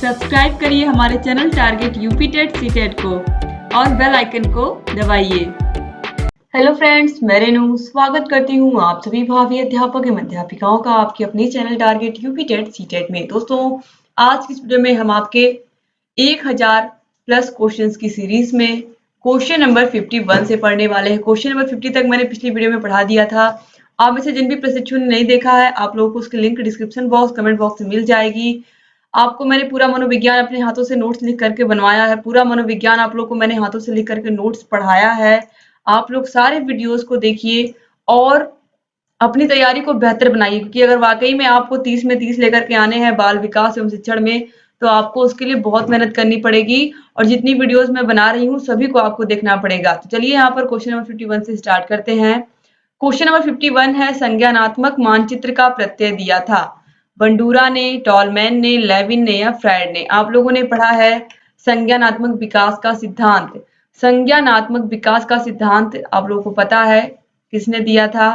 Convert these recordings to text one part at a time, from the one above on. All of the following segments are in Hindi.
सब्सक्राइब करिए हमारे channel target UP TET CTET को और बेल आइकन को दबाइए। हेलो फ्रेंड्स, मैं रेनू स्वागत करती हूँ आप सभी भावी अध्यापक एवं अध्यापिकाओं का आपके अपने channel target UP TET CTET में। दोस्तों, आज की इस वीडियो में हम आपके 1000 प्लस क्वेश्चंस की सीरीज में क्वेश्चन नंबर 51 से पढ़ने वाले हैं। क्वेश्चन नंबर 50 तक मैंने पिछली वीडियो में पढ़ा दिया था। आप इसे जिन भी प्रशिक्षु ने नहीं देखा है, आप लोगों को उसकी link description box, comment box में मिल जाएगी। आपको मैंने पूरा मनोविज्ञान अपने हाथों से नोट्स लिख करके बनवाया है। पूरा मनोविज्ञान आप लोग को मैंने हाथों से लिख करके नोट्स पढ़ाया है। आप लोग सारे वीडियोस को देखिए और अपनी तैयारी को बेहतर बनाइए, क्योंकि अगर वाकई में आपको 30 में 30 लेकर के आने हैं बाल विकास एवं शिक्षण में, तो आपको उसके लिए बहुत मेहनत करनी पड़ेगी और जितनी वीडियोस मैं बना रही हूँ सभी को आपको देखना पड़ेगा। तो चलिए यहाँ पर क्वेश्चन नंबर 51 से स्टार्ट करते हैं। क्वेश्चन नंबर 51 है, संज्ञानात्मक मानचित्र का प्रत्यय दिया था बंडूरा ने, टॉलमैन ने, लेविन ने या फ्रायड ने। आप लोगों ने पढ़ा है संज्ञानात्मक विकास का सिद्धांत। संज्ञानात्मक विकास का सिद्धांत आप लोगों को पता है किसने दिया था?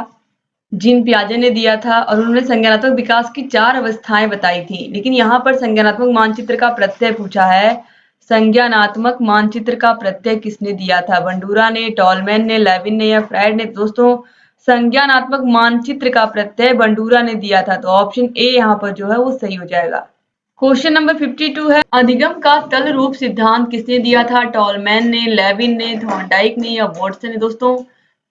जीन पियाजे ने दिया था और उन्होंने संज्ञानात्मक विकास की 4 अवस्थाएं बताई थी। लेकिन यहाँ पर संज्ञानात्मक मानचित्र का प्रत्यय पूछा है। संज्ञानात्मक मानचित्र का प्रत्यय किसने दिया था? बंडूरा ने, टॉलमैन ने, लेविन ने या फ्रायड ने। दोस्तों, संज्ञानात्मक मानचित्र का प्रत्यय बंडूरा ने दिया था, तो ऑप्शन ए यहाँ पर जो है वो सही हो जाएगा। क्वेश्चन नंबर 52 है, अधिगम का तल रूप सिद्धांत किसने दिया था? टॉलमैन ने, लेविन ने, थॉर्नडाइक ने या वाटसन ने। दोस्तों,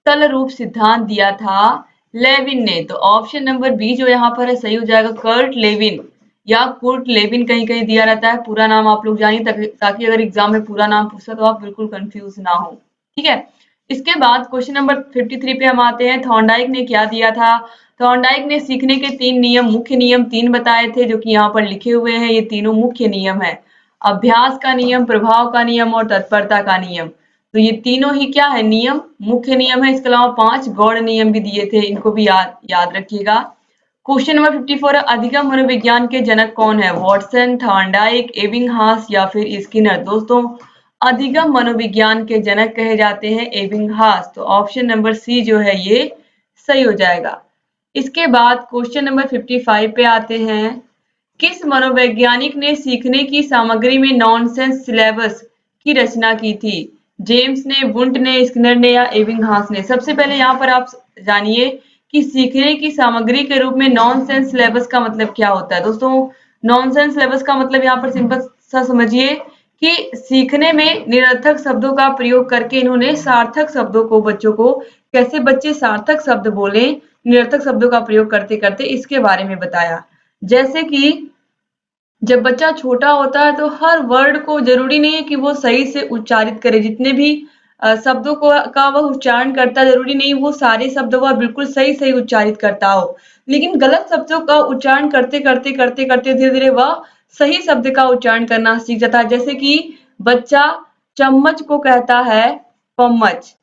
तल रूप सिद्धांत दिया था लेविन ने, तो ऑप्शन नंबर बी जो यहाँ पर है सही हो जाएगा। कर्ट लेविन या कुर्ट लेविन कहीं कहीं दिया रहता है। पूरा नाम आप लोग जानिए ताकि अगर एग्जाम में पूरा नाम पूछा तो आप बिल्कुल कंफ्यूज ना हो। ठीक है, इसके बाद क्वेश्चन नंबर 53 पे हम आते हैं। थॉर्नडाइक ने क्या दिया था? थॉर्नडाइक ने सीखने के 3 नियम, मुख्य नियम 3 बताए थे, जो कि यहाँ पर लिखे हुए हैं। ये तीनों मुख्य नियम है, अभ्यास का नियम, प्रभाव का नियम और तत्परता का नियम। तो ये तीनों ही क्या है? नियम, मुख्य नियम है। इसके अलावा 5 गौड़ नियम भी दिए थे, इनको भी याद रखिएगा। क्वेश्चन नंबर 54 है, अधिगम मनोविज्ञान के जनक कौन है? वाटसन, थॉर्नडाइक, एबिंगहास या फिर स्किनर। दोस्तों, अधिगम मनोविज्ञान के जनक कहे जाते हैं एबिंगहास, तो ऑप्शन नंबर सी जो है ये सही हो जाएगा। इसके बाद क्वेश्चन नंबर 55 पे आते हैं। किस मनोवैज्ञानिक ने सीखने की सामग्री में नॉनसेंस सिलेबस की रचना की थी? जेम्स ने, वुंट ने, स्किनर ने या एबिंगहास ने। सबसे पहले यहाँ पर आप जानिए कि सीखने की सामग्री के रूप में नॉनसेंस सिलेबस का मतलब क्या होता है। दोस्तों, नॉनसेंस सिलेबस का मतलब यहाँ पर सिंपल सा समझिए कि सीखने में निरर्थक शब्दों का प्रयोग करके इन्होंने सार्थक शब्दों को, बच्चों को कैसे बच्चे सार्थक शब्द बोले निरर्थक शब्दों का प्रयोग करते करते, इसके बारे में बताया। जैसे कि जब बच्चा छोटा होता है तो हर वर्ड को जरूरी नहीं है कि वो सही से उच्चारित करे। जितने भी शब्दों को का वह उच्चारण करता है, जरूरी नहीं वो सारे शब्द वह बिल्कुल सही सही उच्चारित करता हो, लेकिन गलत शब्दों का उच्चारण करते करते करते करते धीरे धीरे वह सही शब्द का उच्चारण करना सीख जाता है। जैसे कि बच्चा चम्मच को कहता है पम्मच।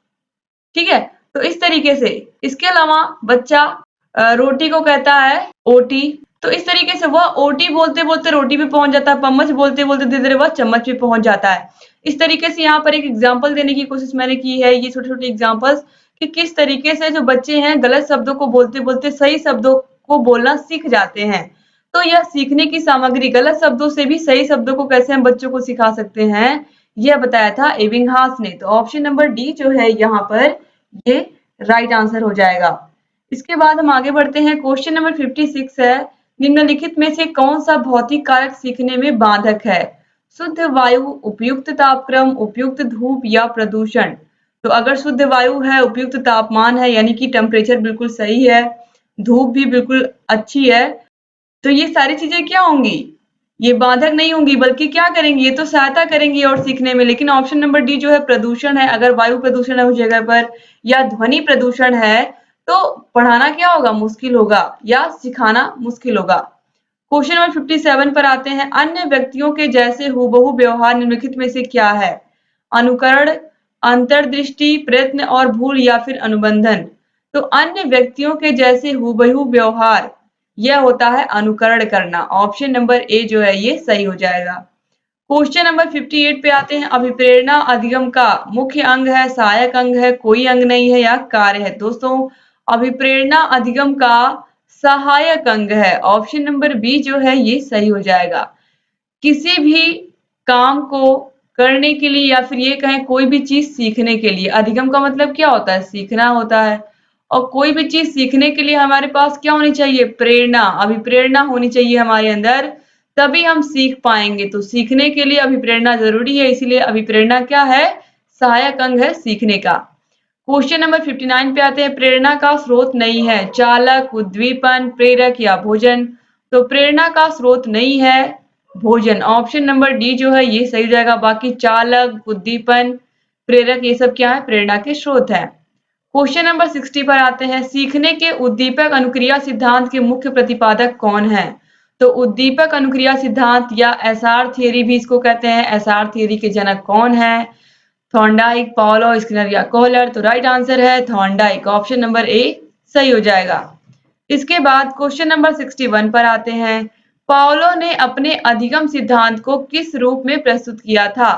ठीक है, तो इस तरीके से। इसके अलावा बच्चा रोटी को कहता है ओटी, तो इस तरीके से वह ओटी बोलते बोलते रोटी पे पहुंच जाता है, पम्मच बोलते बोलते धीरे धीरे वह चम्मच पे पहुंच जाता है। इस तरीके से यहाँ पर एक एग्जाम्पल देने की कोशिश मैंने की है, ये छोटे छोटे एग्जाम्पल्स, कि किस तरीके से जो बच्चे हैं गलत शब्दों को बोलते बोलते सही शब्दों को बोलना सीख जाते हैं। तो यह सीखने की सामग्री, गलत शब्दों से भी सही शब्दों को कैसे हम बच्चों को सिखा सकते हैं, यह बताया था एबिंगहास ने। तो ऑप्शन नंबर डी जो है यहाँ पर ये राइट आंसर हो जाएगा। इसके बाद हम आगे बढ़ते हैं। क्वेश्चन नंबर 56 है, निम्नलिखित में से कौन सा भौतिक कारक सीखने में बाधक है? शुद्ध वायु, उपयुक्त तापक्रम, उपयुक्त धूप या प्रदूषण। तो अगर शुद्ध वायु है, उपयुक्त तापमान है यानी कि टेम्परेचर बिल्कुल सही है, धूप भी बिल्कुल अच्छी है, तो ये सारी चीजें क्या होंगी? ये बाधक नहीं होंगी, बल्कि क्या करेंगी? ये तो सहायता करेंगी और सीखने में। लेकिन ऑप्शन नंबर डी जो है प्रदूषण है, अगर वायु प्रदूषण है उस जगह पर या ध्वनि प्रदूषण है तो पढ़ाना क्या होगा? मुश्किल होगा या सिखाना मुश्किल होगा। क्वेश्चन नंबर 57 पर आते हैं। अन्य व्यक्तियों के जैसे हूबहू व्यवहार निम्नलिखित में से क्या है? अनुकरण, अंतर्दृष्टि, प्रयत्न और भूल या फिर अनुबंधन। तो अन्य व्यक्तियों के जैसे हूबहू व्यवहार, यह होता है अनुकरण करना। ऑप्शन नंबर ए जो है ये सही हो जाएगा। क्वेश्चन नंबर 58 पे आते हैं। अभिप्रेरणा अधिगम का मुख्य अंग है, सहायक अंग है, कोई अंग नहीं है या कार्य है। दोस्तों, अभिप्रेरणा अधिगम का सहायक अंग है। ऑप्शन नंबर बी जो है ये सही हो जाएगा। किसी भी काम को करने के लिए या फिर ये कहें कोई भी चीज सीखने के लिए, अधिगम का मतलब क्या होता है? सीखना होता है। और कोई भी चीज सीखने के लिए हमारे पास क्या होनी चाहिए? प्रेरणा, अभिप्रेरणा होनी चाहिए हमारे अंदर, तभी हम सीख पाएंगे। तो सीखने के लिए अभिप्रेरणा जरूरी है, इसीलिए अभिप्रेरणा क्या है? सहायक अंग है सीखने का। क्वेश्चन नंबर 59 पे आते हैं। प्रेरणा का स्रोत नहीं है, चालक, उद्दीपन, प्रेरक या भोजन। तो प्रेरणा का स्रोत नहीं है भोजन। ऑप्शन नंबर डी जो है ये सही हो जाएगा। बाकी चालक, उद्दीपन, प्रेरक ये सब क्या है? प्रेरणा के स्रोत है। क्वेश्चन नंबर 60 पर आते हैं। सीखने के उद्दीपक अनुक्रिया सिद्धांत के मुख्य प्रतिपादक कौन है? तो उद्दीपक अनुक्रिया सिद्धांत या एसआर थियरी भी इसको कहते हैं। एसआर थियरी के जनक कौन है? थॉर्नडाइक, पाउलो, स्किनर या कोहलर। तो राइट आंसर है थॉर्नडाइक। ऑप्शन नंबर ए सही हो जाएगा। इसके बाद क्वेश्चन नंबर 61 पर आते हैं। पाउलो ने अपने अधिगम सिद्धांत को किस रूप में प्रस्तुत किया था?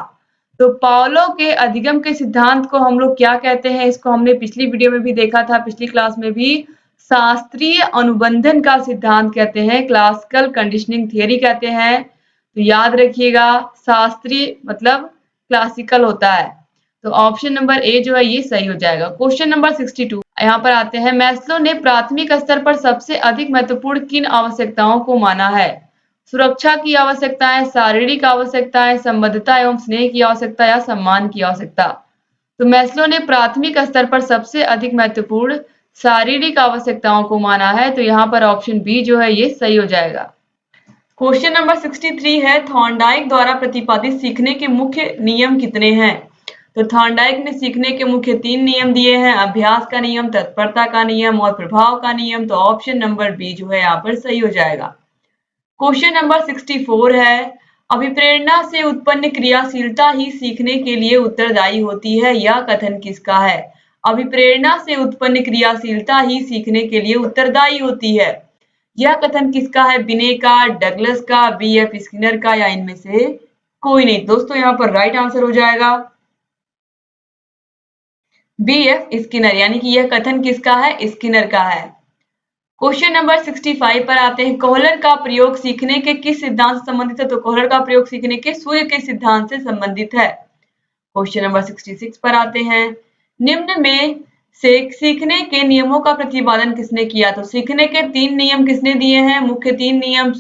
तो पाउलो के अधिगम के सिद्धांत को हम लोग क्या कहते हैं? इसको हमने पिछली वीडियो में भी देखा था, पिछली क्लास में भी। शास्त्रीय अनुबंधन का सिद्धांत कहते हैं, क्लासिकल कंडीशनिंग थियरी कहते हैं। तो याद रखिएगा, शास्त्रीय मतलब क्लासिकल होता है। तो ऑप्शन नंबर ए जो है ये सही हो जाएगा। क्वेश्चन नंबर 62 यहाँ पर आते हैं। मैस्लो ने प्राथमिक स्तर पर सबसे अधिक महत्वपूर्ण किन आवश्यकताओं को माना है? सुरक्षा की आवश्यकताएं, शारीरिक आवश्यकताएं, संबद्धता एवं स्नेह की आवश्यकता या सम्मान की आवश्यकता। तो मैस्लो ने प्राथमिक स्तर पर सबसे अधिक महत्वपूर्ण शारीरिक आवश्यकताओं को माना है। तो यहाँ पर ऑप्शन बी जो है ये सही हो जाएगा। क्वेश्चन नंबर 63 है। थॉर्नडाइक द्वारा प्रतिपादित सीखने के मुख्य नियम कितने हैं? तो थॉर्नडाइक ने सीखने के मुख्य 3 नियम दिए हैं। अभ्यास का नियम, तत्परता का नियम और प्रभाव का नियम। तो ऑप्शन नंबर बी जो है यहाँ पर सही हो जाएगा। क्वेश्चन नंबर 64 है। अभिप्रेरणा से उत्पन्न क्रियाशीलता ही सीखने के लिए उत्तरदायी होती है, यह कथन किसका है? अभिप्रेरणा से उत्पन्न क्रियाशीलता ही सीखने के लिए उत्तरदायी होती है, यह कथन किसका है? बिने का, डगलस का, बीएफ स्किनर का या इनमें से कोई नहीं। दोस्तों यहाँ पर राइट आंसर हो जाएगा बीएफ स्किनर, यानी कि यह कथन किसका है? स्किनर का है। क्वेश्चन नंबर 65 पर आते हैं। कोहलर का प्रयोग सीखने के किस सिद्धांत से संबंधित है? तो कोहलर का प्रयोग सीखने के सूर्य के सिद्धांत से संबंधित है। क्वेश्चन नंबर 66 पर आते हैं। निम्न में से सीखने के नियमों का प्रतिपादन किसने किया? तो सीखने के 3 नियम किसने दिए हैं? मुख्य 3 नियम,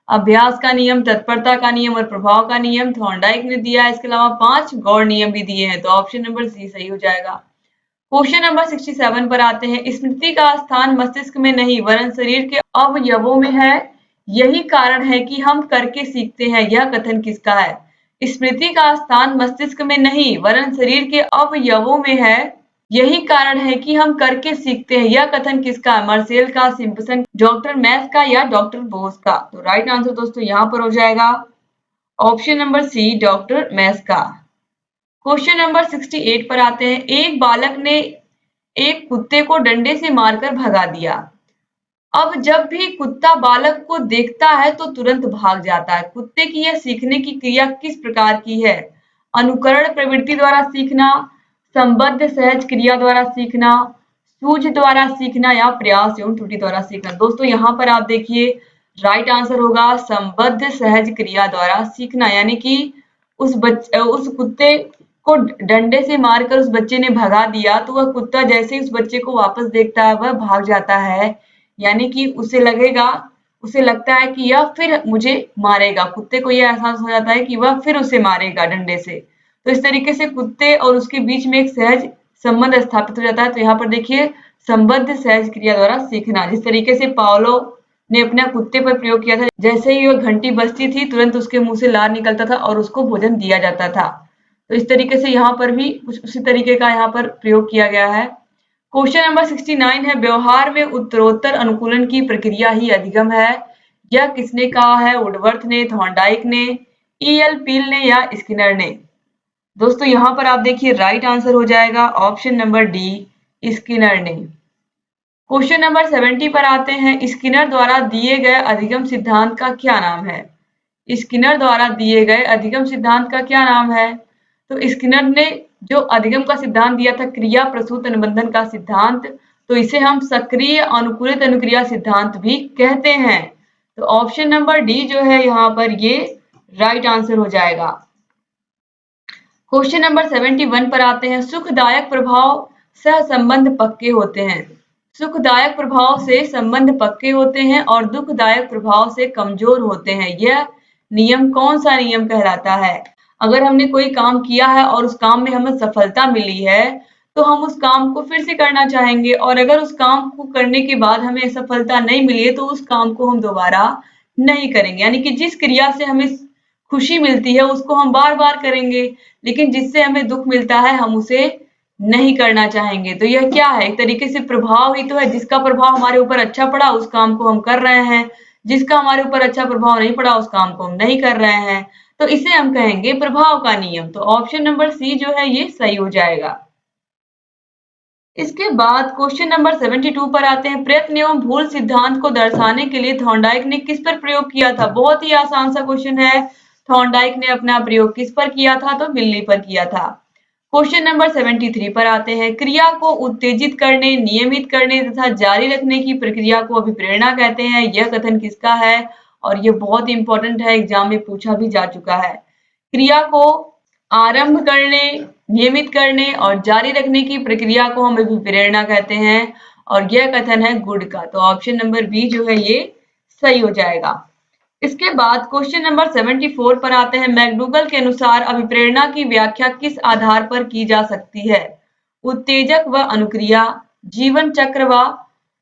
अभ्यास का नियम, तत्परता का नियम और प्रभाव का नियम थॉर्नडाइक ने दिया है। इसके अलावा 5 गौड़ नियम भी दिए हैं। तो ऑप्शन नंबर सी सही हो जाएगा। क्वेश्चन नंबर 67 पर आते हैं। स्मृति का स्थान मस्तिष्क में नहीं वरन शरीर के अवयवों में है, यही कारण है कि हम करके सीखते हैं, यह कथन किसका है? स्मृति का स्थान मस्तिष्क में नहीं वरन शरीर के अवयवों में है, यही कारण है कि हम करके सीखते हैं, यह कथन किसका है? मार्सेल का, सिम्पसन, डॉक्टर मैथ का या डॉक्टर बोस का? तो राइट आंसर दोस्तों यहाँ पर हो जाएगा option number C, doctor math का। क्वेश्चन नंबर 68 पर आते हैं। एक बालक ने एक कुत्ते को डंडे से मारकर भगा दिया। अब जब भी कुत्ता बालक को देखता है तो तुरंत भाग जाता है। कुत्ते की यह सीखने की क्रिया किस प्रकार की है? अनुकरण प्रवृत्ति द्वारा सीखना, संबद्ध सहज क्रिया द्वारा सीखना, सूझ द्वारा सीखना या प्रयास एवं त्रुटि द्वारा सीखना। दोस्तों यहाँ पर आप देखिए राइट आंसर होगा संबद्ध सहज क्रिया द्वारा सीखना, यानी कि उस कुत्ते को डंडे से मारकर उस बच्चे ने भगा दिया तो वह कुत्ता जैसे ही उस बच्चे को वापस देखता है वह भाग जाता है, यानी कि उसे लगता है कि यह फिर मुझे मारेगा। कुत्ते को यह एहसास हो जाता है कि वह फिर उसे मारेगा डंडे से। तो इस तरीके से कुत्ते और उसके बीच में एक सहज संबंध स्थापित हो जाता है। तो यहाँ पर देखिए संबद्ध सहज क्रिया द्वारा सीखना, जिस तरीके से पावलो ने अपने कुत्ते पर प्रयोग किया था, जैसे ही वह घंटी बजती थी तुरंत उसके मुंह से लार निकलता था और उसको भोजन दिया जाता था। तो इस तरीके से यहाँ पर भी कुछ उसी तरीके का यहाँ पर प्रयोग किया गया है। क्वेश्चन नंबर 69 है। व्यवहार में उत्तरोत्तर अनुकूलन की प्रक्रिया ही अधिगम है, यह किसने कहा है? वुडवर्थ ने, थॉर्नडाइक ने, ई.एल. पील ने या स्किनर ने? दोस्तों यहाँ पर आप देखिए राइट आंसर हो जाएगा ऑप्शन नंबर डी, स्किनर ने। क्वेश्चन नंबर 70 पर आते हैं। स्किनर द्वारा दिए गए अधिगम सिद्धांत का क्या नाम है? स्किनर द्वारा दिए गए अधिगम सिद्धांत का क्या नाम है? तो स्किनर ने जो अधिगम का सिद्धांत दिया था क्रिया प्रसूत अनुबंधन का सिद्धांत, तो इसे हम सक्रिय अनुकूलित अनुक्रिया सिद्धांत भी कहते हैं। तो ऑप्शन नंबर डी जो है यहाँ पर ये राइट आंसर हो जाएगा। क्वेश्चन नंबर 71 पर आते हैं। सुखदायक प्रभाव सह संबंध पक्के होते हैं। सुखदायक प्रभाव से संबंध पक्के होते हैं और दुखदायक प्रभाव से कमजोर होते हैं। यह नियम कौन सा नियम कहलाता है? अगर हमने कोई काम किया है और उस काम में हमें सफलता मिली है तो हम उस काम को फिर से करना चाहेंगे, और अगर उस काम को करने के बाद हमें सफलता नहीं मिली है तो उस काम को हम दोबारा नहीं करेंगे। यानी कि जिस क्रिया से हमें खुशी मिलती है उसको हम बार बार करेंगे, लेकिन जिससे हमें दुख मिलता है हम उसे नहीं करना चाहेंगे। तो यह क्या है? एक तरीके से प्रभाव ही तो है। जिसका प्रभाव हमारे ऊपर अच्छा पड़ा उस काम को हम कर रहे हैं, जिसका हमारे ऊपर अच्छा प्रभाव नहीं पड़ा उस काम को हम नहीं कर रहे हैं। तो इसे हम कहेंगे प्रभाव का नियम। तो ऑप्शन नंबर सी जो है ये सही हो जाएगा। इसके बाद क्वेश्चन नंबर 72 पर आते हैं। प्रयत्न एवं भूल सिद्धांत को दर्शाने के लिए थॉर्नडाइक ने किस पर प्रयोग किया था? बहुत ही आसान सा क्वेश्चन है। थॉर्नडाइक ने अपना प्रयोग किस पर किया था? तो बिल्ली पर किया था। क्वेश्चन नंबर 73 पर आते हैं। क्रिया को उत्तेजित करने, नियमित करने तथा जारी रखने की प्रक्रिया को अभिप्रेरणा कहते हैं। यह कथन किसका है? और यह बहुत इंपॉर्टेंट है, एग्जाम में पूछा भी जा चुका है। क्रिया को आरंभ करने, नियमित करने और जारी रखने की प्रक्रिया को हम अभिप्रेरणा कहते हैं, और यह कथन है गुड का। तो ऑप्शन नंबर बी जो है ये सही हो जाएगा। इसके बाद क्वेश्चन नंबर 74 पर आते हैं। मैकडूगल के अनुसार अभिप्रेरणा की व्याख्या किस आधार पर की जा सकती है? उत्तेजक व अनुक्रिया, जीवन चक्र व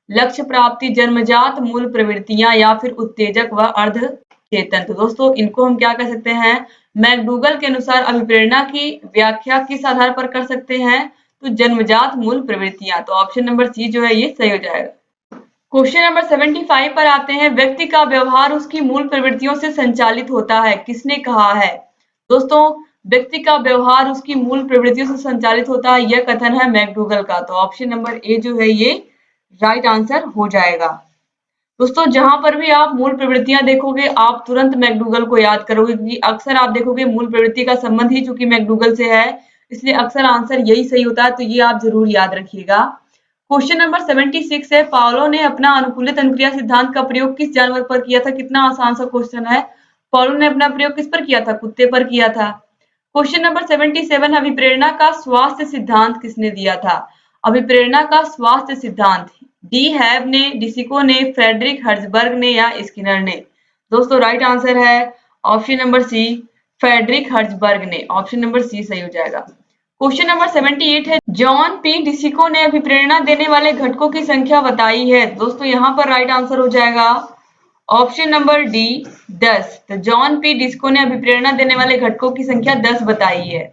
लक्ष्य प्राप्ति, जन्मजात मूल प्रवृत्तियां, या फिर उत्तेजक व अर्ध चेतन। तो दोस्तों इनको हम क्या कह सकते हैं? मैकडूगल के अनुसार अभिप्रेरणा की व्याख्या किस आधार पर कर सकते हैं? तो जन्मजात मूल प्रवृत्तियां। तो ऑप्शन नंबर सी जो है ये सही हो जाएगा। क्वेश्चन नंबर 75 पर आते हैं। व्यक्ति का व्यवहार उसकी मूल प्रवृत्तियों से संचालित होता है। किसने कहा है? दोस्तों व्यक्ति का व्यवहार उसकी मूल प्रवृत्तियों से संचालित होता है, यह कथन है मैकडूगल का। तो ऑप्शन नंबर ए जो है ये राइट आंसर हो जाएगा। दोस्तों जहां पर भी आप मूल प्रवृत्तियां देखोगे आप तुरंत मैकडूगल को याद करोगे, क्योंकि अक्सर आप देखोगे मूल प्रवृत्ति का संबंध ही चूंकि मैकडूगल से है, इसलिए अक्सर आंसर यही सही होता है। तो ये आप जरूर याद रखिएगा। क्वेश्चन नंबर 76 है। पावलो ने अपना अनुकूलित अनुक्रिया सिद्धांत का प्रयोग किस जानवर पर किया था? कितना आसान सा क्वेश्चन है। पावलो ने अपना प्रयोग किस पर किया था? कुत्ते पर किया था। Question number 77। अभिप्रेरणा का स्वास्थ्य सिद्धांत किसने दिया था? अभिप्रेरणा का स्वास्थ्य सिद्धांत डी हैव ने, डिसिको ने, फ्रेडरिक हर्जबर्ग ने, या स्किनर ने? दोस्तों राइट आंसर है option number C, Frederick Herzberg ने। ऑप्शन नंबर सी सही हो जाएगा। क्वेश्चन नंबर 78 है। जॉन पी डिसिको ने अभिप्रेरणा देने वाले घटकों की संख्या बताई है। दोस्तों यहाँ पर राइट आंसर हो जाएगा ऑप्शन नंबर डी 10। तो जॉन पी डिस्को ने अभिप्रेरणा देने वाले घटकों की संख्या 10 बताई है।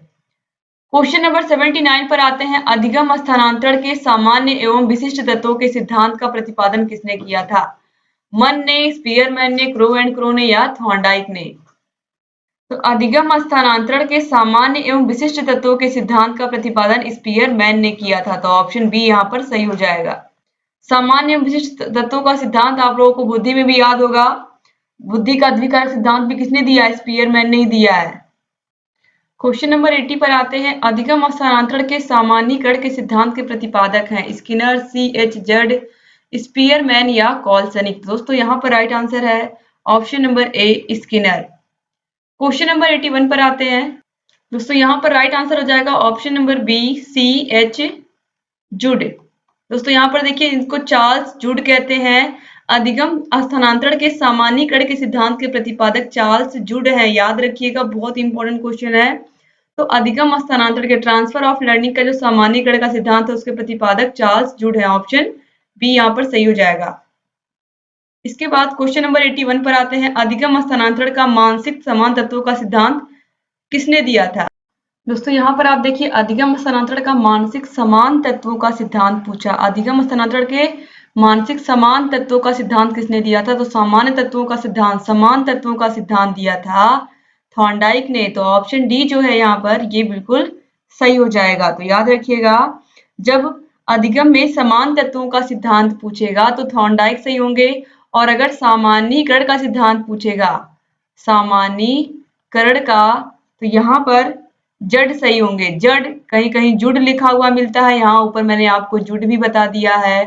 क्वेश्चन नंबर 79 पर आते हैं। अधिगम स्थानांतरण के सामान्य एवं विशिष्ट तत्वों के सिद्धांत का प्रतिपादन किसने किया था? मन ने, स्पीयरमैन ने, क्रो एंड क्रो ने, या थॉर्नडाइक ने? तो अधिगम स्थानांतरण के सामान्य एवं विशिष्ट तत्वों के सिद्धांत का प्रतिपादन स्पीयरमैन ने किया था। तो ऑप्शन बी यहाँ पर सही हो जाएगा। सामान्य एवं विशिष्ट तत्वों का सिद्धांत आप लोगों को बुद्धि में भी याद होगा। बुद्धि का द्विकारक सिद्धांत भी किसने दिया है? स्पीयरमैन ने ही दिया है। क्वेश्चन नंबर 80 पर आते हैं। अधिगम स्थानांतरण के सामान्यीकरण के सिद्धांत के प्रतिपादक हैं स्किनर, सी एच जड, स्पीयरमैन, या कॉलसनिक? दोस्तों यहाँ पर राइट आंसर है option number A, Skinner. Question number 81 पर आते हैं। दोस्तों यहाँ पर राइट आंसर हो जाएगा option number B, C H Judd. दोस्तों यहाँ पर देखिए इनको चार्ल्स जुड कहते हैं। अधिगम स्थानांतरण के सामान्यीकरण के सिद्धांत के प्रतिपादक चार्ल्स जुड है, याद रखिएगा, बहुत इंपॉर्टेंट क्वेश्चन है। तो अधिगम स्थानांतरण के ट्रांसफर ऑफ लर्निंग का जो सामान्यीकरण का सिद्धांत है उसके प्रतिपादक चार्ल्स जुड है। ऑप्शन बी यहाँ पर सही हो जाएगा। इसके बाद क्वेश्चन नंबर 81 पर आते हैं। अधिगम स्थानांतरण का मानसिक समान तत्वों का सिद्धांत किसने दिया था? दोस्तों यहाँ पर आप देखिए अधिगम स्थानांतरण का मानसिक समान तत्वों का सिद्धांत पूछा। अधिगम स्थानांतरण के मानसिक समान तत्वों का सिद्धांत किसने दिया था? तो सामान्य तत्वों का सिद्धांत, समान तत्वों का सिद्धांत दिया था थॉर्नडाइक ने। तो ऑप्शन डी जो है यहाँ पर ये बिल्कुल सही हो जाएगा। तो याद रखिएगा जब अधिगम में समान तत्वों का सिद्धांत पूछेगा तो थॉर्नडाइक सही होंगे, और अगर सामान्यीकरण का सिद्धांत पूछेगा, सामान्यीकरण का, तो यहाँ पर जड सही होंगे। जड कहीं कहीं जुड लिखा हुआ मिलता है, यहाँ ऊपर मैंने आपको जुड भी बता दिया है।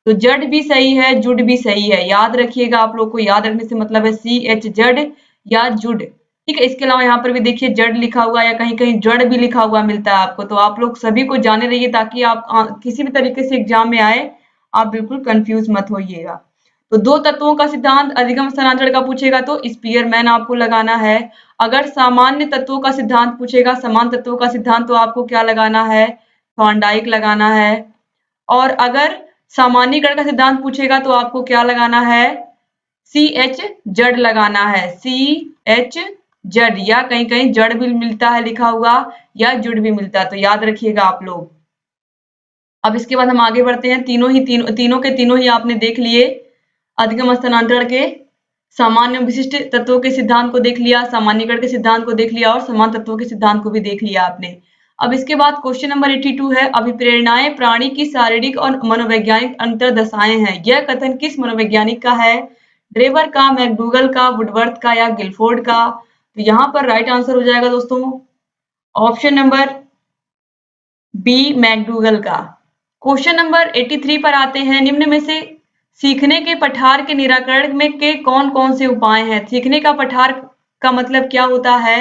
तो जड भी सही है, जुड भी सही है। याद रखिएगा, आप लोग को याद रखने से मतलब है सी एच जड या जुड। ठीक है। इसके अलावा यहाँ पर भी देखिए जड़ लिखा हुआ या कहीं कहीं जड़ भी लिखा हुआ मिलता है आपको, तो आप लोग सभी को जाने रहिए ताकि आप किसी भी तरीके से एग्जाम में आए आप बिल्कुल कंफ्यूज मत होइएगा। तो दो तत्वों का सिद्धांत अधिगम स्थानांतरण का पूछेगा तो स्पीयरमैन आपको लगाना है। अगर सामान्य तत्वों का सिद्धांत पूछेगा, समान तत्वों का सिद्धांत, तो आपको क्या लगाना है, थॉर्नडाइक लगाना है। और अगर सामान्यीकरण का सिद्धांत पूछेगा तो आपको क्या लगाना है, सी एच जड़ लगाना है, सी एच जड़, या कहीं कहीं जड़ भी मिलता है लिखा हुआ या जुड़ भी मिलता है, तो याद रखिएगा आप लोग। अब इसके बाद हम आगे बढ़ते हैं। तीनों ही आपने देख लिए। अधिगम स्थानांतरण के सामान्य विशिष्ट तत्वों के सिद्धांत को देख लिया, सामान्यीकरण के सिद्धांत को देख लिया और समान तत्वों के सिद्धांत को भी देख लिया आपने। अब इसके बाद क्वेश्चन नंबर 82 है, अभिप्रेरणाएं प्राणी की शारीरिक और मनोवैज्ञानिक अंतर्दशाएं हैं। यह कथन किस मनोवैज्ञानिक का है, ड्रेवर का, मैकडूगल का, वुडवर्थ का या गिलफोर्ड का। तो यहाँ पर राइट आंसर हो जाएगा दोस्तों ऑप्शन नंबर बी, मैकडूगल का। क्वेश्चन नंबर 83 पर आते हैं। निम्न में से सीखने के पठार के निराकरण में के कौन कौन से उपाय हैं। सीखने का पठार का मतलब क्या होता है,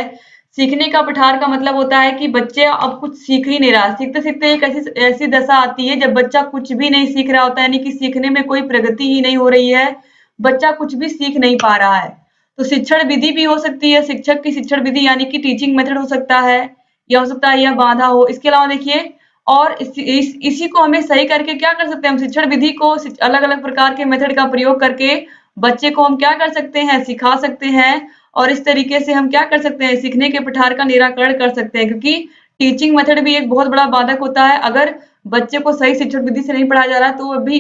सीखने का पठार का मतलब होता है कि बच्चे अब कुछ सीख ही नहीं रहा, सीखते सीखते एक ऐसी ऐसी दशा आती है जब बच्चा कुछ भी नहीं सीख रहा होता है, यानी कि सीखने में कोई प्रगति ही नहीं हो रही है, बच्चा कुछ भी सीख नहीं पा रहा है। तो शिक्षण विधि भी हो सकती है, शिक्षक की शिक्षण विधि यानी कि टीचिंग मेथड हो सकता है, या हो सकता है यह बाधा हो। इसके अलावा देखिए, और इसी को हमें सही करके क्या कर सकते हैं, हम शिक्षण विधि को अलग अलग प्रकार के मेथड का प्रयोग करके बच्चे को हम क्या कर सकते हैं, सिखा सकते हैं। और इस तरीके से हम क्या कर सकते हैं, सीखने के पठार का निराकरण कर सकते हैं, क्योंकि टीचिंग मेथड भी एक बहुत बड़ा बाधक होता है। अगर बच्चे को सही शिक्षण विधि से नहीं पढ़ाया जा रहा तो अभी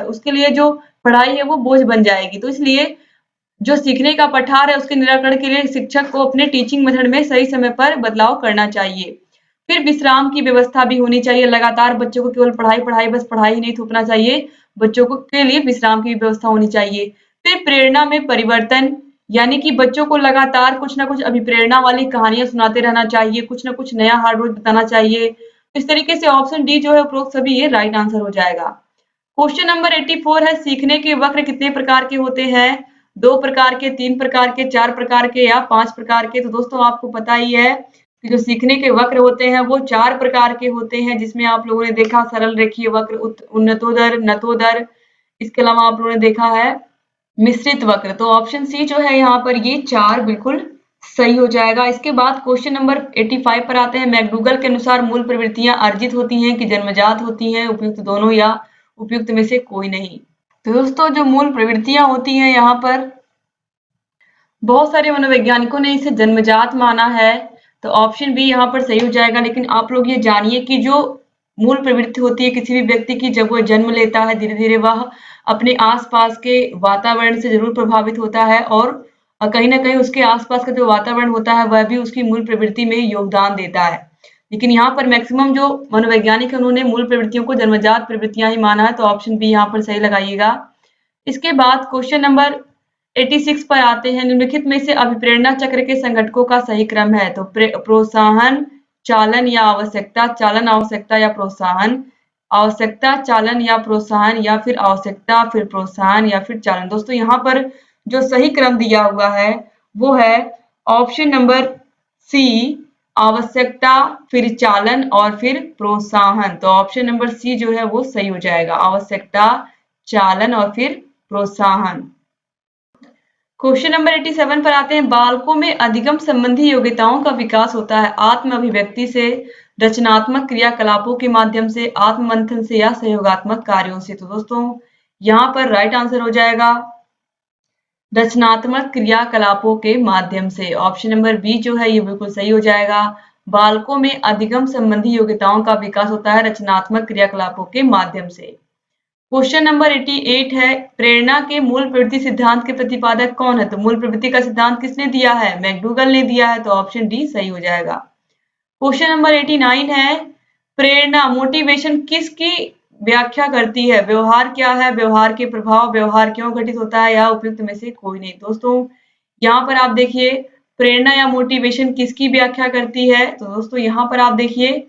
उसके लिए जो पढ़ाई है वो बोझ बन जाएगी। तो इसलिए जो सीखने का पठार है उसके निराकरण के लिए शिक्षक को अपने टीचिंग मेथड में सही समय पर बदलाव करना चाहिए। फिर विश्राम की व्यवस्था भी होनी चाहिए, लगातार बच्चों को केवल पढ़ाई पढ़ाई बस पढ़ाई ही नहीं थोपना चाहिए, बच्चों को के लिए विश्राम की व्यवस्था होनी चाहिए। फिर प्रेरणा में परिवर्तन, यानी कि बच्चों को लगातार कुछ ना कुछ अभिप्रेरणा वाली कहानियां सुनाते रहना चाहिए, कुछ ना कुछ नया हर रोज बताना चाहिए। इस तरीके से ऑप्शन डी जो है उपरोक्त सभी ये राइट आंसर हो जाएगा। क्वेश्चन नंबर 84 है, सीखने के वक्र कितने प्रकार के होते हैं, 2 प्रकार के, 3 प्रकार के, 4 प्रकार के या 5 प्रकार के। तो दोस्तों आपको पता ही है कि जो सीखने के वक्र होते हैं वो 4 प्रकार के होते हैं, जिसमें आप लोगों ने देखा सरल रेखीय वक्र, उन्नतोदर, नतोदर। इसके अलावा आप लोगों ने देखा है मिश्रित वक्र। तो ऑप्शन सी जो है यहाँ पर ये 4 बिल्कुल सही हो जाएगा। इसके बाद क्वेश्चन नंबर 85 पर आते हैं। मैकडूगल के अनुसार मूल प्रवृत्तियां अर्जित होती हैं कि जन्मजात होती हैं, उपयुक्त दोनों या उपयुक्त में से कोई नहीं। तो दोस्तों जो मूल प्रवृत्तियां होती हैं यहाँ पर बहुत सारे मनोवैज्ञानिकों ने इसे जन्मजात माना है, तो ऑप्शन बी यहाँ पर सही हो जाएगा। लेकिन आप लोग ये जानिए कि जो मूल प्रवृत्ति होती है किसी भी व्यक्ति की, जब वो जन्म लेता है धीरे धीरे वह अपने आसपास के वातावरण से जरूर प्रभावित होता है, और कहीं ना कहीं उसके आसपास का जो वातावरण होता है वह भी उसकी मूल प्रवृत्ति में योगदान देता है। लेकिन यहाँ पर मैक्सिमम जो मनोवैज्ञानिक है उन्होंने मूल प्रवृत्तियों को जन्मजात प्रवृत्तियां ही माना है, तो ऑप्शन बी यहाँ पर सही लगाइएगा। इसके बाद क्वेश्चन नंबर 86 पर आते हैं। निम्नलिखित में से अभिप्रेरणा चक्र के संघटकों का सही क्रम है। तो प्रोत्साहन, चालन या आवश्यकता, चालन आवश्यकता या प्रोत्साहन, आवश्यकता चालन या प्रोत्साहन, या फिर आवश्यकता फिर प्रोत्साहन या फिर चालन। दोस्तों यहाँ पर जो सही क्रम दिया हुआ है वो है ऑप्शन नंबर सी, आवश्यकता फिर चालन और फिर प्रोत्साहन। तो ऑप्शन नंबर सी जो है वो सही हो जाएगा, आवश्यकता, चालन और फिर प्रोत्साहन। क्वेश्चन नंबर 87 पर आते हैं। बालकों में अधिगम संबंधी योग्यताओं का विकास होता है आत्म अभिव्यक्ति से, रचनात्मक क्रियाकलापों के माध्यम से, आत्म मंथन से या सहयोगात्मक कार्यों से। तो दोस्तों यहाँ पर राइट आंसर हो जाएगा रचनात्मक क्रियाकलापों के माध्यम से। ऑप्शन नंबर बी जो है ये बिल्कुल सही हो जाएगा। बालकों में अधिगम संबंधी योग्यताओं का विकास होता है रचनात्मक क्रियाकलापों के माध्यम से। क्वेश्चन नंबर 88 है, प्रेरणा के मूल प्रवृत्ति सिद्धांत के प्रतिपादक कौन है। तो मूल प्रवृत्ति का सिद्धांत किसने दिया है, मैकडूगल ने दिया है, तो ऑप्शन डी सही हो जाएगा। क्वेश्चन नंबर 89 है, प्रेरणा मोटिवेशन किसकी व्याख्या करती है, व्यवहार क्या है, व्यवहार के प्रभाव, व्यवहार क्यों घटित होता है, या उपयुक्त में से कोई नहीं। दोस्तों यहाँ पर आप देखिए प्रेरणा या मोटिवेशन किसकी व्याख्या करती है, तो दोस्तों यहाँ पर आप देखिए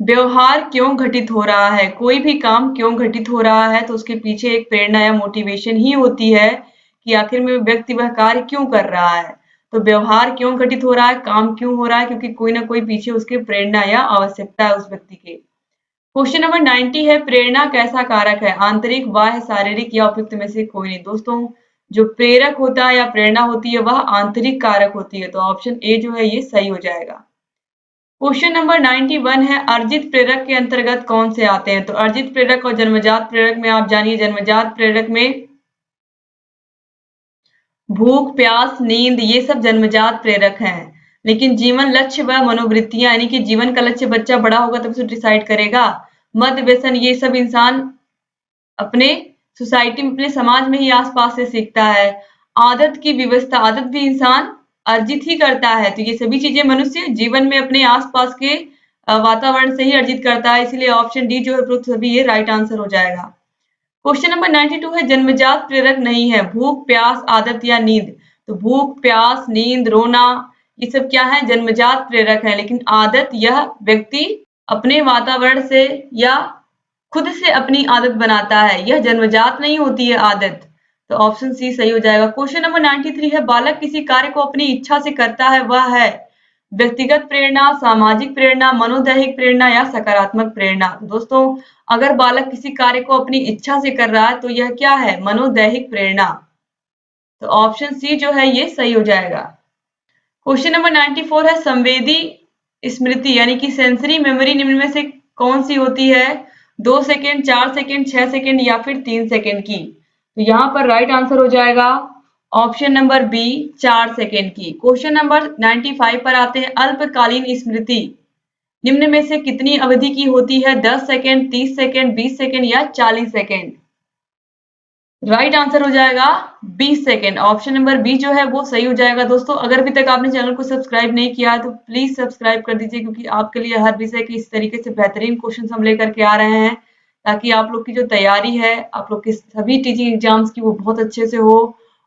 व्यवहार क्यों घटित हो रहा है, कोई भी काम क्यों घटित हो रहा है, तो उसके पीछे एक प्रेरणा या मोटिवेशन ही होती है कि आखिर में व्यक्ति वह कार्य क्यों कर रहा है। तो व्यवहार क्यों घटित हो रहा है, काम क्यों हो रहा है, क्योंकि कोई ना कोई पीछे उसके प्रेरणा या आवश्यकता है उस व्यक्ति के। क्वेश्चन नंबर 90 है, प्रेरणा कैसा कारक है, आंतरिक, बाह्य, शारीरिक या उपयुक्त में से कोई नहीं। दोस्तों जो प्रेरक होता है या प्रेरणा होती है वह आंतरिक कारक होती है, तो ऑप्शन ए जो है ये सही हो जाएगा। क्वेश्चन नंबर 91 है, अर्जित प्रेरक के अंतर्गत कौन से आते हैं। तो अर्जित प्रेरक और जन्मजात प्रेरक में आप जानिए, जन्मजात प्रेरक में भूख, प्यास, नींद ये सब जन्मजात प्रेरक हैं। लेकिन जीवन लक्ष्य व मनोवृत्तियां यानी कि जीवन का लक्ष्य बच्चा बड़ा होगा तब उसे डिसाइड करेगा। मद व्यसन ये सब इंसान अपने सोसाइटी में, अपने समाज में ही आसपास से सीखता है। आदत की व्यवस्था, आदत भी इंसान अर्जित ही करता है। तो ये सभी चीजें मनुष्य जीवन में अपने आसपास के वातावरण से ही अर्जित करता है। इसलिए ऑप्शन डी जो है सभी ये राइट आंसर हो जाएगा। क्वेश्चन नंबर 92 है, जन्मजात प्रेरक नहीं है, भूख, प्यास, आदत या नींद। तो भूख, प्यास, नींद, रोना ये सब क्या है, जन्मजात प्रेरक है। लेकिन आदत यह व्यक्ति अपने वातावरण से या खुद से अपनी आदत बनाता है, यह जन्मजात नहीं होती है आदत। तो ऑप्शन सी सही हो जाएगा। क्वेश्चन नंबर 93 है, बालक किसी कार्य को अपनी इच्छा से करता है, वह है व्यक्तिगत प्रेरणा, सामाजिक प्रेरणा, मनोदैहिक प्रेरणा या सकारात्मक प्रेरणा। दोस्तों अगर बालक किसी कार्य को अपनी इच्छा से कर रहा है तो यह क्या है, मनोदैहिक प्रेरणा। तो ऑप्शन सी जो है ये सही हो जाएगा। क्वेश्चन नंबर 94 है, संवेदी स्मृति यानी कि सेंसरी मेमोरी निम्न में से कौन सी होती है, 2 सेकेंड, 4 सेकेंड, 6 सेकेंड या फिर 3 सेकेंड की। तो यहाँ पर राइट आंसर हो जाएगा ऑप्शन नंबर बी, 4 सेकेंड की। क्वेश्चन नंबर 95 पर आते हैं, अल्पकालीन स्मृति निम्न में से कितनी अवधि की होती है, 10 सेकेंड, 30 सेकेंड, 20 सेकेंड या 40 सेकेंड। राइट आंसर हो जाएगा 20 सेकेंड। ऑप्शन नंबर बी जो है वो सही हो जाएगा। दोस्तों अगर अभी तक आपने चैनल को सब्सक्राइब नहीं किया है तो प्लीज सब्सक्राइब कर दीजिए, क्योंकि आपके लिए हर विषय के इस तरीके से बेहतरीन क्वेश्चन हम लेकर के आ रहे हैं, ताकि आप लोग की जो तैयारी है, आप लोग की सभी टीचिंग एग्जाम्स की वो बहुत अच्छे से हो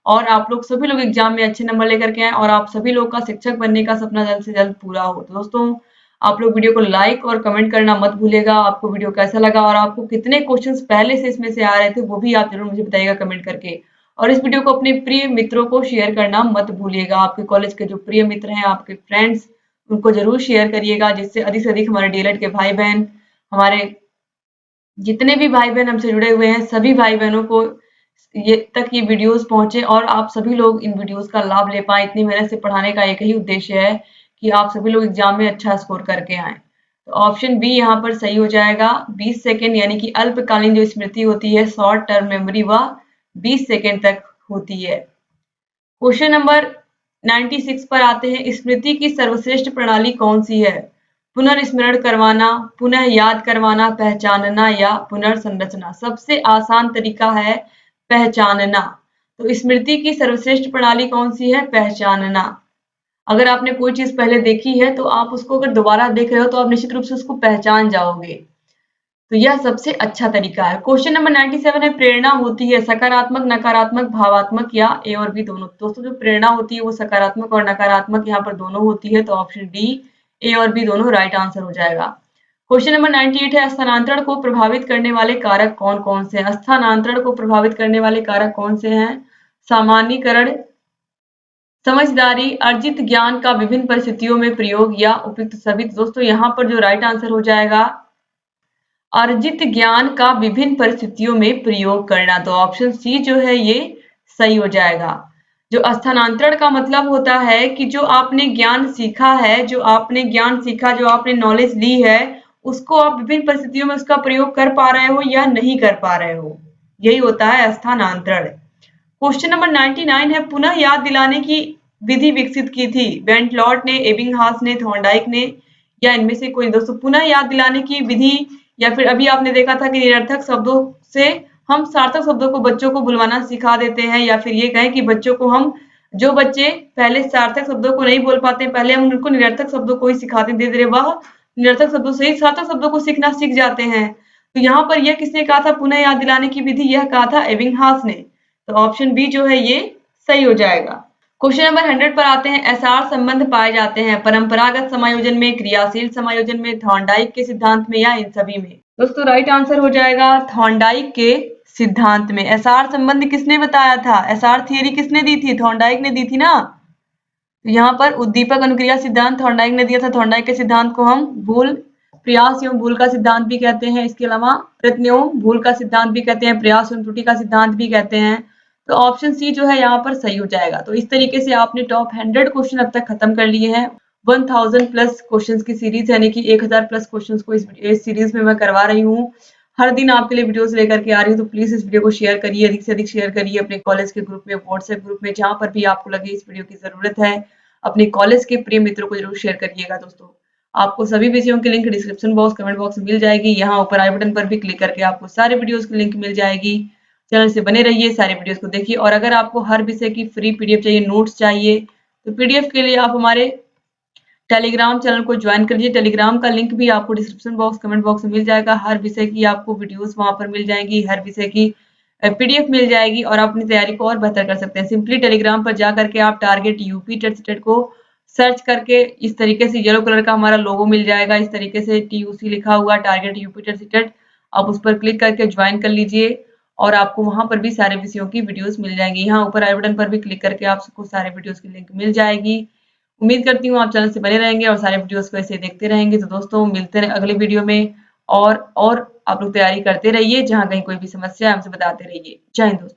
और आप लोग सभी लोग एग्जाम में अच्छे नंबर लेकर के आए और आप सभी लोग का शिक्षक बनने का सपना जल्द से जल्द पूरा हो। तो दोस्तों आप लोग वीडियो को लाइक और कमेंट करना मत भूलिएगा। आपको वीडियो कैसा लगा और आपको कितने क्वेश्चंस पहले से इसमें से आ रहे थे वो भी आप जरूर मुझे बताइएगा कमेंट करके। और इस वीडियो को अपने प्रिय मित्रों को शेयर करना मत भूलिएगा। आपके कॉलेज के जो प्रिय मित्र हैं, आपके फ्रेंड्स, उनको जरूर शेयर करिएगा, जिससे अधिक से अधिक हमारे डीएलएड के भाई बहन, हमारे जितने भी भाई बहन हमसे जुड़े हुए हैं, सभी भाई बहनों को ये वीडियोस पहुंचे और आप सभी लोग इन वीडियोस का लाभ ले पाए। इतनी मेहनत से पढ़ाने का एक ही उद्देश्य है कि आप सभी लोग एग्जाम में अच्छा स्कोर करके आए। तो ऑप्शन बी यहाँ पर सही हो जाएगा। 20 सेकेंड यानी कि अल्पकालीन जो स्मृति होती है, शॉर्ट टर्म मेमोरी, वह 20 सेकेंड तक होती है। क्वेश्चन नंबर 96 पर आते हैं, स्मृति की सर्वश्रेष्ठ प्रणाली कौन सी है, पुनर्स्मरण करवाना, पुनः याद करवाना, पहचानना या पुनर्संरचना। सबसे आसान तरीका है पहचानना। तो स्मृति की सर्वश्रेष्ठ प्रणाली कौन सी है, पहचानना। अगर आपने कोई चीज पहले देखी है तो आप उसको अगर दोबारा देख रहे हो तो आप निश्चित रूप से उसको पहचान जाओगे। तो यह सबसे अच्छा तरीका है। क्वेश्चन नंबर 97 है, प्रेरणा होती है सकारात्मक, नकारात्मक, भावात्मक या ए और बी दोनों। दोस्तों जो प्रेरणा होती है वो सकारात्मक और नकारात्मक यहाँ पर दोनों होती है, तो ऑप्शन डी ए और बी दोनों राइट आंसर हो जाएगा। क्वेश्चन नंबर 98 है, स्थानांतरण को प्रभावित करने वाले कारक कौन कौन से हैं। स्थानांतरण को प्रभावित करने वाले कारक कौन से हैं, सामान्यीकरण, समझदारी, अर्जित ज्ञान का विभिन्न परिस्थितियों में प्रयोग या उपयुक्त सभी। दोस्तों यहाँ पर जो राइट आंसर हो जाएगा, अर्जित ज्ञान का विभिन्न परिस्थितियों में प्रयोग करना। तो ऑप्शन सी जो है ये सही हो जाएगा। जो स्थानांतरण का मतलब होता है कि जो आपने ज्ञान सीखा है, जो आपने ज्ञान सीखा, जो आपने नॉलेज ली है, उसको आप विभिन्न परिस्थितियों में उसका प्रयोग कर पा रहे हो या नहीं कर पा रहे हो, यही होता है स्थानांतरण। क्वेश्चन नंबर 99 है, पुनः याद दिलाने की विधि विकसित की थी, बेंटलॉट ने, एबिंगहास ने, थॉर्नडाइक ने या इनमें से कोई। दोस्तों पुनः याद दिलाने की विधि, या फिर अभी आपने देखा था कि निरर्थक शब्दों से हम सार्थक शब्दों को बच्चों को बुलवाना सिखा देते हैं, या फिर ये कहें कि बच्चों को हम, जो बच्चे पहले सार्थक शब्दों को नहीं बोल पाते, पहले हम उनको निरर्थक शब्दों को ही सिखाते, धीरे धीरे वह निरर्थक शब्दों से ही सार्थक शब्दों को सीखना सीख जाते हैं। तो यहाँ पर यह किसने कहा था पुनः याद दिलाने की विधि, यह कहा था एबिंगहास ने। तो ऑप्शन बी जो है ये सही हो जाएगा। क्वेश्चन नंबर 100 पर आते हैं, एसआर संबंध पाए जाते हैं परंपरागत समायोजन में, क्रियाशील समायोजन में, थॉर्नडाइक के सिद्धांत में या इन सभी में। दोस्तों राइट आंसर हो जाएगा थॉर्नडाइक के सिद्धांत में। एसआर संबंध किसने बताया था, एसआर थियरी किसने दी थी, थॉर्नडाइक ने दी थी ना। तो यहाँ पर उद्दीपक अनुक्रिया सिद्धांत थॉर्नडाइक ने दिया था। थॉर्नडाइक के सिद्धांत को हम भूल प्रयास एवं भूल का सिद्धांत भी कहते हैं। इसके अलावा प्रयत्न एवं भूल का सिद्धांत भी कहते हैं, प्रयास एवं त्रुटि का सिद्धांत भी कहते हैं। तो ऑप्शन सी जो है यहाँ पर सही हो जाएगा। तो इस तरीके से आपने टॉप 100 क्वेश्चन अब तक खत्म कर लिए हैं। 1000 प्लस क्वेश्चंस की सीरीज यानी कि 1000 प्लस क्वेश्चंस को इस सीरीज में मैं करवा रही हूँ। हर दिन आपके लिए वीडियोस लेकर के आ रही हूँ। तो प्लीज इस वीडियो को शेयर करिए, अधिक से अधिक शेयर करिए अपने कॉलेज के ग्रुप में, व्हाट्सएप ग्रुप में, जहां पर भी आपको लगे इस वीडियो की जरूरत है। अपने कॉलेज के प्रिय मित्रों को जरूर शेयर करिएगा दोस्तों। आपको सभी विषयों की link description box, comment box में मिल जाएगी। यहाँ ऊपर आई बटन पर भी क्लिक करके आपको सारे वीडियोस की लिंक मिल जाएगी। चैनल से बने रहिए, सारे वीडियोस को देखिए। और अगर आपको हर विषय की फ्री पीडीएफ चाहिए, नोट्स चाहिए, तो पीडीएफ के लिए आप हमारे टेलीग्राम चैनल को ज्वाइन करिए। टेलीग्राम का लिंक भी आपको डिस्क्रिप्शन बॉक्स, कमेंट बॉक्स में मिल जाएगा। हर विषय की आपको वीडियोस वहां पर मिल जाएंगी, हर विषय की पीडीएफ मिल जाएगी और आप अपनी तैयारी को और बेहतर कर सकते हैं। सिंपली टेलीग्राम पर जा करके आप टारगेट यूपी टेट सीटेट को सर्च करके इस तरीके से येलो कलर का हमारा लोगो मिल जाएगा। इस तरीके से TUC लिखा हुआ, टारगेट यूपी टेट सीटेट, आप उस पर क्लिक करके ज्वाइन कर लीजिए और आपको वहां पर भी सारे विषयों की वीडियोस मिल जाएंगी। यहाँ ऊपर आई बटन पर भी क्लिक करके आपको सारे वीडियोस की लिंक मिल जाएगी। उम्मीद करती हूँ आप चैनल से बने रहेंगे और सारे वीडियोस को ऐसे देखते रहेंगे। तो दोस्तों मिलते हैं अगले वीडियो में। और आप लोग तैयारी करते रहिए, जहाँ कहीं कोई भी समस्या है हमसे बताते रहिए। जय हिंद दोस्तों।